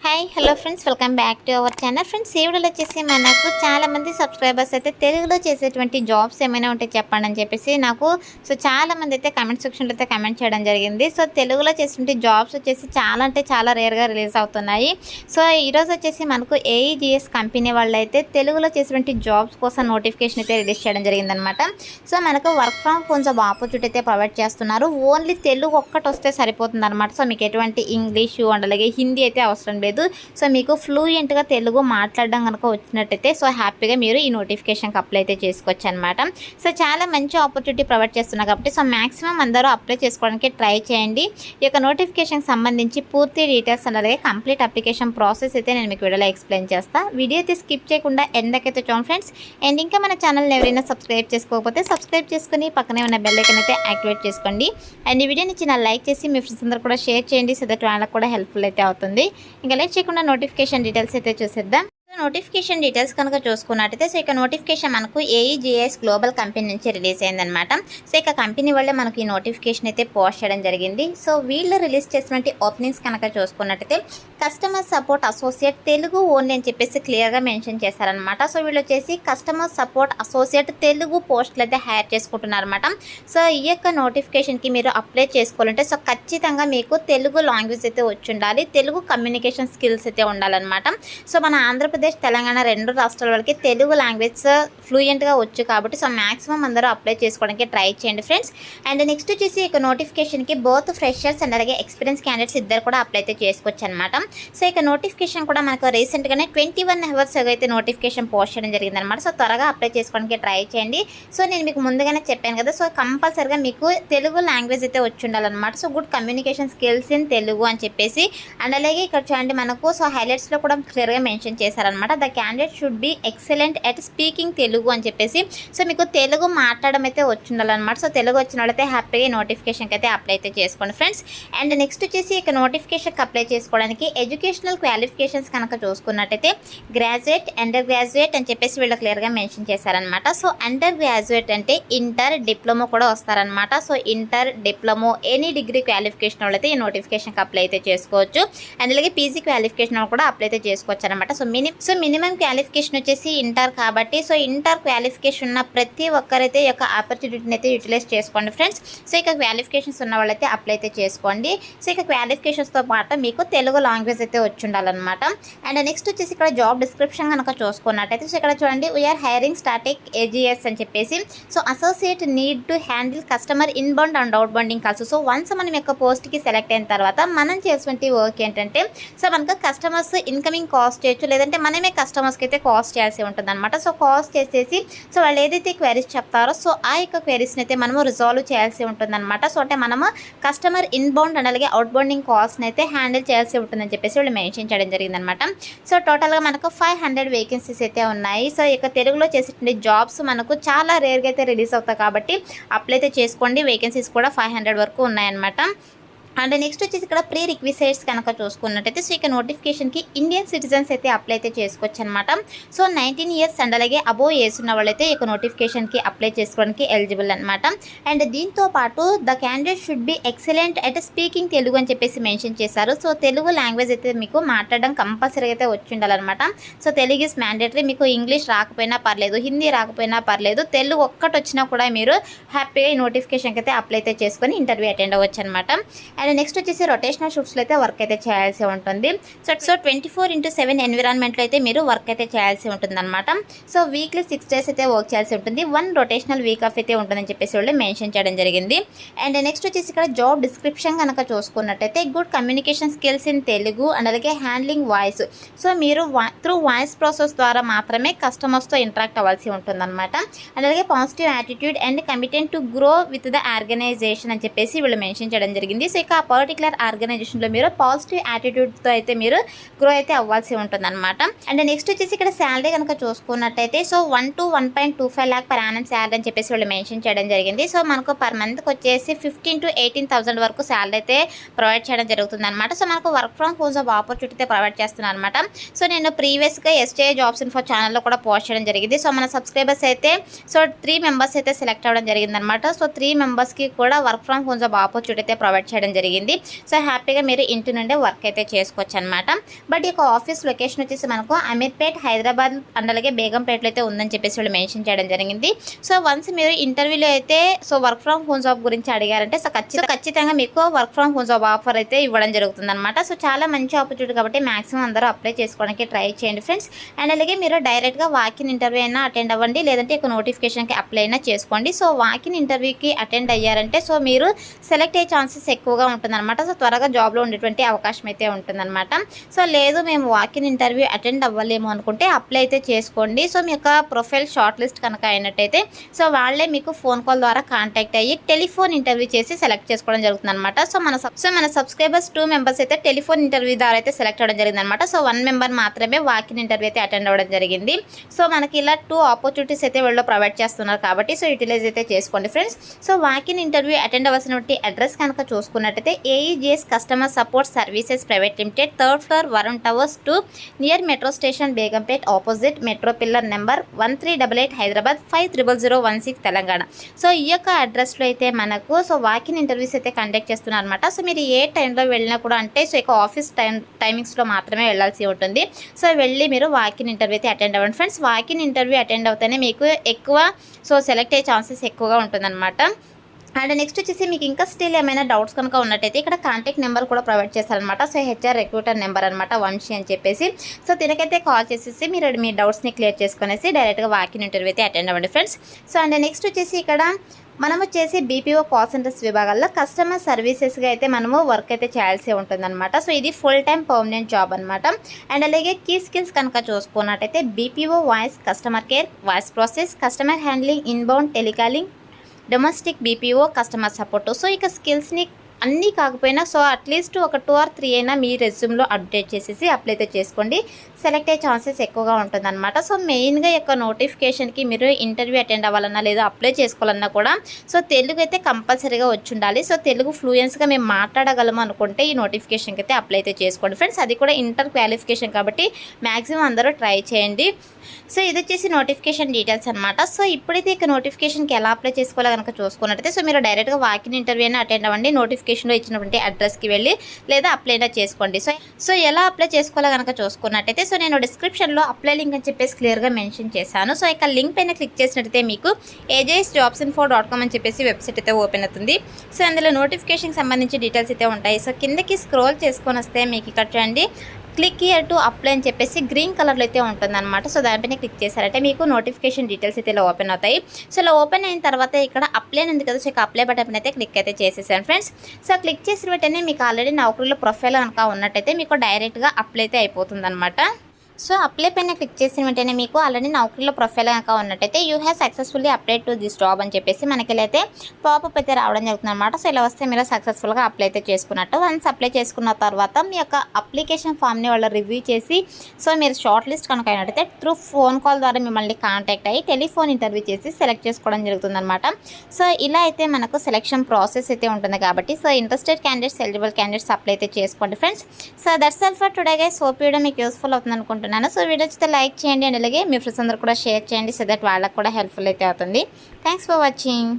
Hi hello friends, welcome back to our channel. Friends, ఈ వీడియోలో వచ్చేసి మనకు చాలామంది సబ్స్క్రైబర్స్ అయితే తెలుగులో చేసేటువంటి జాబ్స్ ఏమైనా ఉంటే చెప్పండి అని చెప్పేసి నాకు చాలామంది అయితే కమెంట్ సెక్షన్లో అయితే కమెంట్ చేయడం జరిగింది. తెలుగులో చేసేటువంటి జాబ్స్ వచ్చేసి చాలా అంటే చాలా రేర్గా రిలీజ్ అవుతున్నాయి. ఈరోజు వచ్చేసి మనకు ఏఈజిఎస్ కంపెనీ వాళ్ళు అయితే తెలుగులో చేసేటువంటి జాబ్స్ కోసం నోటిఫికేషన్ అయితే రిలీజ్ చేయడం జరిగిందనమాట. మనకు work from home job opportunity అయితే ప్రొవైడ్ చేస్తున్నారు. ఓన్లీ తెలుగు ఒక్కటి వస్తే సరిపోతుంది అనమాట. మీకు ఎటువంటి ఇంగ్లీషు అండ్ అలాగే హిందీ అయితే అవసరం లేదు. మీకు ఫ్లూయెంట్గా తెలుగు మాట్లాడడం కనుక వచ్చినట్టయితే హ్యాపీగా మీరు ఈ నోటిఫికేషన్కి అప్లై అయితే చేసుకోవచ్చు అనమాట. చాలా మంచి ఆపర్చునిటీ ప్రొవైడ్ చేస్తున్నారు కాబట్టి మ్యాక్సిమం అందరూ అప్లై చేసుకోవడానికి ట్రై చేయండి. ఈ యొక్క నోటిఫికేషన్కి సంబంధించి పూర్తి డీటెయిల్స్ అలాగే కంప్లీట్ అప్లికేషన్ ప్రాసెస్ అయితే నేను మీకు వీడియోలో ఎక్స్ప్లెయిన్ చేస్తాను. వీడియో అయితే స్కిప్ చేయకుండా ఎందకైతే చూడండి ఫ్రెండ్స్. అండ్ ఇంకా మన ఛానల్ని ఎవరైనా సబ్స్క్రైబ్ చేసుకోకపోతే సబ్స్క్రైబ్ చేసుకుని పక్కనే ఉన్న బెల్ ఐకాన్ అయితే యాక్టివేట్ చేసుకోండి. అండ్ ఈ వీడియోని చిన్న లైక్ చేసి మీ ఫ్రెండ్స్ అందరూ కూడా షేర్ చేయండి. సో దట్ వాళ్ళకి కూడా హెల్ప్ఫుల్ అయితే అవుతుంది. ఇంకా లేట్ చేయకుండా నోటిఫికేషన్ డీటెయిల్స్ అయితే చూసేద్దాం. నోటిఫికేషన్ డీటెయిల్స్ కనుక చూసుకున్నట్టయితే ఇక నోటిఫికేషన్ మనకు ఏఈజిఎస్ గ్లోబల్ కంపెనీ నుంచి రిలీజ్ అయిందనమాట. ఇక కంపెనీ వాళ్ళే మనకి ఈ నోటిఫికేషన్ అయితే పోస్ట్ చేయడం జరిగింది. వీళ్ళు రిలీజ్ చేసినటువంటి ఓపెనింగ్స్ కనుక చూసుకున్నట్టయితే customer support associate Telugu only అని చెప్పేసి క్లియర్గా మెన్షన్ చేశారనమాట. వీళ్ళు వచ్చేసి కస్టమర్ సపోర్ట్ అసోసియేట్ తెలుగు పోస్టులు అయితే హైర్ చేసుకుంటున్నారన్నమాట. ఈ యొక్క నోటిఫికేషన్కి మీరు అప్లై చేసుకోవాలంటే ఖచ్చితంగా మీకు తెలుగు లాంగ్వేజ్ అయితే వచ్చి ఉండాలి. తెలుగు కమ్యూనికేషన్ స్కిల్స్ అయితే ఉండాలన్నమాట. మన ఆంధ్రప్రదేశ్ తెలంగాణ రెండు రాష్ట్రాల వాళ్ళకి తెలుగు లాంగ్వేజ్ ఫ్లూయెంట్గా వచ్చు కాబట్టి మ్యాక్సిమం అందరూ అప్లై చేసుకోవడానికి ట్రై చేయండి ఫ్రెండ్స్. అండ్ నెక్స్ట్ వచ్చేసి ఇక నోటిఫికేషన్కి బోత్ ఫ్రెషర్స్ అండ్ అలాగే ఎక్స్పీరియన్స్ క్యాండిడేట్స్ ఇద్దరు కూడా అప్లై అయితే చేసుకోవచ్చు అనమాట. ఇక నోటిఫికేషన్ కూడా మనకు రీసెంట్గానే 21 అవర్స్ అయితే నోటిఫికేషన్ పోస్ట్ చేయడం జరిగిందనమాట. త్వరగా అప్లై చేసుకోవడానికి ట్రై చేయండి. నేను మీకు ముందుగానే చెప్పాను కదా, కంపల్సరిగా మీకు తెలుగు లాంగ్వేజ్ అయితే వచ్చి ఉండాలన్నమాట. Good communication skills in Telugu అని చెప్పేసి అండ్ అలాగే ఇక్కడ చూడండి మనకు హైలైట్స్లో కూడా క్లియర్గా మెన్షన్ చేశారనమాట. The candidate should be excellent at speaking Telugu అని చెప్పేసి మీకు తెలుగు మాట్లాడడం అయితే వచ్చి ఉండాలన్నమాట. తెలుగు వచ్చిన వాళ్ళైతే హ్యాపీగా నోటిఫికేషన్కి అయితే అప్లై అయితే చేసుకోండి ఫ్రెండ్స్. అండ్ నెక్స్ట్ వచ్చేసి ఇక నోటిఫికేషన్కి అప్లై చేసుకోవడానికి ఎడ్యుకేషనల్ క్వాలిఫికేషన్స్ కనుక చూసుకున్నట్టయితే గ్రాడ్యుయేట్, అండర్ గ్రాడ్యుయేట్ అని చెప్పేసి వీళ్ళు క్లియర్గా మెన్షన్ చేశారనమాట. అండర్ గ్రాడ్యుయేట్ అంటే ఇంటర్, డిప్లొమా కూడా వస్తారనమాట. Inter, diploma any degree qualification వాళ్ళైతే ఈ నోటిఫికేషన్కి అప్లై అయితే చేసుకోవచ్చు. అండ్ అలాగే పీజీ క్వాలిఫికేషన్ కూడా అప్లై అయితే చేసుకోవచ్చు అనమాట. మినిమం క్వాలిఫికేషన్ వచ్చేసి ఇంటర్ కాబట్టి ఇంటర్ క్వాలిఫికేషన్ ఉన్న ప్రతి ఒక్కరైతే ఈ యొక్క ఆపర్చునిటీని అయితే యూటిలైజ్ చేసుకోండి ఫ్రెండ్స్. ఇక క్వాలిఫికేషన్స్ ఉన్న వాళ్ళైతే అప్లై అయితే చేసుకోండి. ఇక క్వాలిఫికేషన్స్తో పాటు మీకు తెలుగు లాంగ్వేజ్ అయితే వచ్చి ఉండాలన్నమాట. అండ్ నెక్స్ట్ వచ్చేసి ఇక్కడ జాబ్ డిస్క్రిప్షన్ కనుక చూసుకున్నట్టయితే ఇక్కడ చూడండి, వీఆర్ హైరింగ్ స్టాటిక్ ఏజిఎస్ అని చెప్పేసి associate need to handle customer inbound and out bounding calls. Once మనం యొక్క పోస్ట్కి సెలెక్ట్ అయిన తర్వాత మనం చేసేటువంటి వర్క్ ఏంటంటే మనకు కస్టమర్స్ ఇన్కమింగ్ కాస్ట్ చేయొచ్చు, లేదంటే మనమే కస్టమర్స్కి అయితే కాస్ట్ చేయాల్సి ఉంటుంది అనమాట. కాస్ట్ చేసేసి వాళ్ళు ఏదైతే క్వెరీస్ చెప్తారో ఆ యొక్క క్వెరీస్ని అయితే మనము రిజాల్వ్ చేయాల్సి ఉంటుంది అనమాట. అంటే మనము కస్టమర్ ఇన్బౌండ్ అండ్ అలాగే అవుట్ బౌండింగ్ కాస్ట్ని అయితే హ్యాండిల్ చేయాల్సి ఉంటుందని చెప్పేసి వాళ్ళు మెన్షన్ చేయడం జరిగిందనమాట. టోటల్గా మనకు 500 వేకెన్సీస్ అయితే ఉన్నాయి. ఇక తెలుగులో చేసేటువంటి జాబ్స్ మనకు చాలా రేర్గా అయితే రిలీజ్ అవుతాయి కాబట్టి అప్లై అయితే చేసుకోండి. వేకెన్సీస్ కూడా 500 వరకు ఉన్నాయన్నమాట. అండ్ నెక్స్ట్ వచ్చేసి ఇక్కడ ప్రీ రిక్విజైట్స్ కనుక చూసుకున్నట్టయితే ఇక నోటిఫికేషన్కి ఇండియన్ సిటిజన్స్ అయితే అప్లై అయితే చేసుకోవచ్చు అనమాట. 19 ఇయర్స్ అండ్ అలాగే అబోవ్ ఏజ్ ఉన్న వాళ్ళైతే ఇక నోటిఫికేషన్కి అప్లై చేసుకోవడానికి ఎలిజిబుల్ అనమాట. అండ్ దీంతో పాటు the candidate should be excellent at speaking Telugu అని చెప్పేసి మెన్షన్ చేశారు. తెలుగు లాంగ్వేజ్ అయితే మీకు మాట్లాడడం కంపల్సరీ అయితే వచ్చి ఉండాలన్నమాట. Telugu is mandatory. మీకు ఇంగ్లీష్ రాకపోయినా పర్లేదు, హిందీ రాకపోయినా పర్లేదు, తెలుగు ఒక్కటి వచ్చినా కూడా మీరు హ్యాపీగా ఈ నోటిఫికేషన్కి అయితే అప్లై అయితే చేసుకొని ఇంటర్వ్యూ అటెండ్ అవ్వచ్చు అనమాట. అండ్ నెక్స్ట్ వచ్చేసి రొటేషనల్ షిఫ్ట్స్లో అయితే వర్క్ అయితే చేయాల్సి ఉంటుంది. 24/7 ఎన్విరాన్మెంట్లో అయితే మీరు వర్క్ అయితే చేయాల్సి ఉంటుంది అనమాట. వీక్లీ 6 డేస్ అయితే వర్క్ చేయాల్సి ఉంటుంది. 1 రొటేషనల్ వీక్ ఆఫ్ అయితే ఉంటుందని చెప్పేసి వాళ్ళు మెన్షన్ చేయడం జరిగింది. అండ్ నెక్స్ట్ వచ్చేసి ఇక్కడ జాబ్ డిస్క్రిప్షన్ కనుక చూసుకున్నట్టయితే good communication skills in Telugu and అలాగే హ్యాండ్లింగ్ వాయిస్. మీరు త్రూ వాయిస్ ప్రాసెస్ ద్వారా మాత్రమే కస్టమర్స్తో ఇంటరాక్ట్ అవ్వాల్సి ఉంటుందన్నమాట. అండ్ అలాగే positive attitude and committed to grow with the organisation అని చెప్పేసి వీళ్ళు మెన్షన్ చేయడం జరిగింది. ఇక ఆ పర్టికులర్ ఆర్గనైజేషన్లో మీరు పాజిటివ్ యాటిట్యూడ్తో అయితే మీరు గ్రో అయితే అవ్వాల్సి ఉంటుంది అనమాట. అండ్ నెక్స్ట్ వచ్చేసి ఇక్కడ శాలరీ కనుక చూసుకున్నట్టయితే 1 to 1.25 lakh per annum salary అని చెప్పేసి వాళ్ళు మెన్షన్ చేయడం జరిగింది. మనకు పర్ మంత్కి వచ్చేసి 15,000 to 18,000 వరకు శాలరీ అయితే ప్రొవైడ్ చేయడం జరుగుతుంది అనమాట. మనకు work from home job opportunity అయితే ప్రొవైడ్ చేస్తున్నాను అనమాట. నేను ప్రీవియస్గా ఎస్జే జాబ్స్ ఇన్ఫో ఛానల్లో కూడా పోస్ట్ చేయడం జరిగింది. మన సబ్స్క్రైబర్స్ అయితే 3 మెంబర్స్ అయితే సెలెక్ట్ అవ్వడం జరిగింది అనమాట. 3 మెంబర్స్కి కూడా work from home job opportunity అయితే ప్రొవైడ్ చేయడం జరిగింది. జరిగింది. సో హ్యాపీగా మీరు ఇంటి నుండే వర్క్ అయితే చేసుకోవచ్చు అనమాట. బట్ ఈ యొక్క ఆఫీస్ లొకేషన్ వచ్చేసి మనకు అమీర్పేట్, హైదరాబాద్ అండ్ అలాగే బేగంపేటలో అయితే ఉందని చెప్పేసి వాళ్ళు మెన్షన్ చేయడం జరిగింది. సో వన్స్ మీరు ఇంటర్వ్యూలో అయితే so work from home job గురించి అడిగారంటే సో ఖచ్చితంగా మీకు work from home job offer అయితే ఇవ్వడం జరుగుతుంది అనమాట. సో చాలా మంచి ఆపర్చునిటీ కాబట్టి మాక్సిమం అందరూ అప్లై చేసుకోవడానికి ట్రై చేయండి ఫ్రెండ్స్. అండ్ అలాగే మీరు డైరెక్ట్గా వాకిన్ ఇంటర్వ్యూ అయినా అటెండ్ అవ్వండి, లేదంటే ఇక నోటిఫికేషన్కి అప్లై అయినా చేసుకోండి. సో వాకిన్ ఇంటర్వ్యూకి అటెండ్ అయ్యారంటే సో మీరు సెలెక్ట్ అయ్యే ఛాన్సెస్ ఎక్కువగా ఉంటుందన్నమాట. సో త్వరగా జాబ్లో ఉండేటువంటి అవకాశం అయితే ఉంటుందన్నమాట. సో లేదు మేము వాకిన్ ఇంటర్వ్యూ అటెండ్ అవ్వలేము అనుకుంటే అప్లై అయితే చేసుకోండి. సో మీ యొక్క ప్రొఫైల్ షార్ట్ లిస్ట్ కనుక అయినట్టయితే సో వాళ్ళే మీకు ఫోన్ కాల్ ద్వారా కాంటాక్ట్ అయ్యి టెలిఫోన్ ఇంటర్వ్యూ చేసి సెలెక్ట్ చేసుకోవడం జరుగుతుంది అనమాట. సో మన సబ్స్క్రైబర్స్ 2 మెంబర్స్ అయితే టెలిఫోన్ ఇంటర్వ్యూ ద్వారా అయితే సెలెక్ట్ అవ్వడం జరిగింది అనమాట. సో 1 మెంబర్ మాత్రమే వాకిన్ ఇంటర్వ్యూ అయితే అటెండ్ అవ్వడం జరిగింది. సో మనకి ఇలా 2 ఆపర్చునిటీస్ అయితే వీళ్ళు ప్రొవైడ్ చేస్తున్నారు కాబట్టి సో యూటిలైజ్ అయితే చేసుకోండి friends. So walk in interview attend అవ్వాల్సినటువంటి అడ్రస్ కనుక చూసుకున్నట్టయితే AEGIS customer support services private limited, 3rd floor, Varun towers 2, near metro station Begumpet, opposite metro pillar number 1388, Hyderabad 500016, Telangana. So ఈ యొక్క అడ్రస్లో అయితే మనకు సో వాకిన్ ఇంటర్వ్యూస్ అయితే కండక్ట్ చేస్తున్నారు అనమాట. సో మీరు ఏ టైంలో వెళ్ళినా కూడా అంటే సో ఇక ఆఫీస్ టైమింగ్స్లో మాత్రమే వెళ్ళాల్సి ఉంటుంది. సో వెళ్ళి మీరు వాకిన్ ఇంటర్వ్యూ అయితే అటెండ్ అవ్వండి ఫ్రెండ్స్. వాకిన్ ఇంటర్వ్యూ అటెండ్ అవుతేనే మీకు ఎక్కువ సో సెలెక్ట్ అయ్యే ఛాన్సెస్ ఎక్కువగా ఉంటుందన్నమాట. అండ్ నెక్స్ట్ వచ్చేసి మీకు ఇంకా స్టిల్ ఏమైనా డౌట్స్ కనుక ఉన్నట్టయితే ఇక్కడ కాంటాక్ట్ నెంబర్ కూడా ప్రొవైడ్ చేస్తారనమాట. సో హెచ్ఆర్ రిక్రూటర్ నెంబర్ అనమాట, వంశీ అని చెప్పేసి. సో దీనికైతే కాల్ చేసేసి మీరు మీ డౌట్స్ని క్లియర్ చేసుకునేసి డైరెక్ట్గా వాకిన్ ఇంటర్వ్యూ అయితే అటెండ్ అవ్వండి ఫ్రెండ్స్. సో అండ్ నెక్స్ట్ వచ్చేసి ఇక్కడ మనం వచ్చేసి బీపీఓ కాల్ సెంటర్స్ విభాగాల్లో కస్టమర్ సర్వీసెస్గా అయితే మనము వర్క్ అయితే చేయాల్సి ఉంటుందన్నమాట. సో ఇది ఫుల్ టైం పర్మనెంట్ జాబ్ అనమాట. అండ్ అలాగే కీ స్కిల్స్ కనుక చూసుకున్నట్టయితే BPO voice customer care, voice process, customer handling, inbound telecalling, domestic BPO, customer support. So ఇక స్కిల్స్ని అన్నీ కాకపోయినా సో అట్లీస్ట్ ఒక 2 or 3 అయినా మీ రెజ్యూమ్లో అప్డేట్ చేసేసి అప్లై అయితే చేసుకోండి. సెలెక్ట్ అయ్యే ఛాన్సెస్ ఎక్కువగా ఉంటుందన్నమాట. సో మెయిన్గా యొక్క నోటిఫికేషన్కి మీరు ఇంటర్వ్యూ అటెండ్ అవ్వాలన్నా లేదా అప్లై చేసుకోవాలన్నా కూడా సో తెలుగు అయితే కంపల్సరీగా వచ్చి ఉండాలి. సో తెలుగు ఫ్లూయెన్స్గా మేము మాట్లాడగలము అనుకుంటే ఈ నోటిఫికేషన్కి అయితే అప్లై అయితే చేసుకోండి ఫ్రెండ్స్. అది కూడా ఇంటర్ క్వాలిఫికేషన్ కాబట్టి మ్యాక్సిమం అందరూ ట్రై చేయండి. సో ఇది వచ్చేసి నోటిఫికేషన్ డీటెయిల్స్ అనమాట. సో ఇప్పుడైతే ఇక నోటిఫికేషన్కి ఎలా అప్లై చేసుకోవాలో కనుక చూసుకున్నట్టయితే సో మీరు డైరెక్ట్గా వాకిన్ ఇంటర్వ్యూ అయినా అటెండ్ అవ్వండి, నోటిఫికేషన్లో ఇచ్చినటువంటి అడ్రస్కి వెళ్ళి లేదా అప్లై అయినా చేసుకోండి. సో ఎలా అప్లై చేసుకోవాలో కనుక చూసుకున్నట్టయితే సో నేను డిస్క్రిప్షన్లో అప్లై లింక్ అని చెప్పేసి క్లియర్గా మెన్షన్ చేశాను. సో ఇక లింక్ పైన క్లిక్ చేసినట్టయితే మీకు ajsjobsinfo.com అని చెప్పేసి వెబ్సైట్ అయితే ఓపెన్ అవుతుంది. సో అందులో నోటిఫికేషన్కి సంబంధించి డీటెయిల్స్ అయితే ఉంటాయి. సో కిందకి స్క్రోల్ చేసుకొని వస్తే మీకు ఇక్కడ చూడండి క్లిక్ హియర్ టు అప్లై అని చెప్పేసి గ్రీన్ కలర్లో అయితే ఉంటుందన్నమాట. సో దానిపైన క్లిక్ చేశారంటే మీకు నోటిఫికేషన్ డీటెయిల్స్ అయితే ఇలా ఓపెన్ అవుతాయి. సో ఇలా ఓపెన్ అయిన తర్వాత ఇక్కడ అప్లై ఉంది కదా, సో ఇక అప్లై బటన్ అయితే క్లిక్ అయితే చేసేసాను ఫ్రెండ్స్. సో క్లిక్ చేసిన వెంటనే మీకు ఆల్రెడీ నౌకరీలో ప్రొఫైల్ కనుక ఉన్నట్టయితే మీకు డైరెక్ట్గా అప్లై అయితే అయిపోతుంది అనమాట. సో అప్లై పైన క్లిక్ చేసిన వెంటనే మీకు ఆల్రెడీ నౌకరీలో ప్రొఫైల్ కనుక ఉన్నట్టయితే you have successfully apply to this job అని చెప్పేసి మనకి అయితే పాపప్ అయితే రావడం జరుగుతుంది అనమాట. సో ఇలా వస్తే మీరు సక్సెస్ఫుల్గా అప్లై అయితే చేసుకున్నట్టు. వన్స్ అప్లై చేసుకున్న తర్వాత మీ యొక్క అప్లికేషన్ ఫామ్ని వాళ్ళు రివ్యూ చేసి సో మీరు షార్ట్ లిస్ట్ కనుక అయినట్టయితే త్రూ ఫోన్ కాల్ ద్వారా మిమ్మల్ని కాంటాక్ట్ అయ్యి టెలిఫోన్ ఇంటర్వ్యూ చేసి సెలెక్ట్ చేసుకోవడం జరుగుతుంది అనమాట. సో ఇలా అయితే మనకు సెలెక్షన్ ప్రాసెస్ అయితే ఉంటుంది కాబట్టి so interested candidates, eligible candidates apply అయితే చేసుకోండి friends. So that's all for today guys. Hope video మీకు యూస్ఫుల్ అవుతుంది అనుకుంటున్నాను. సో వీడియో అయితే లైక్ చేయండి అండ్ అలాగే మీ ఫ్రెండ్స్ అందరూ కూడా షేర్ చేయండి సో దట్ వాళ్ళకి కూడా హెల్ప్ఫుల్ అయితే అవుతుంది. Thanks for watching.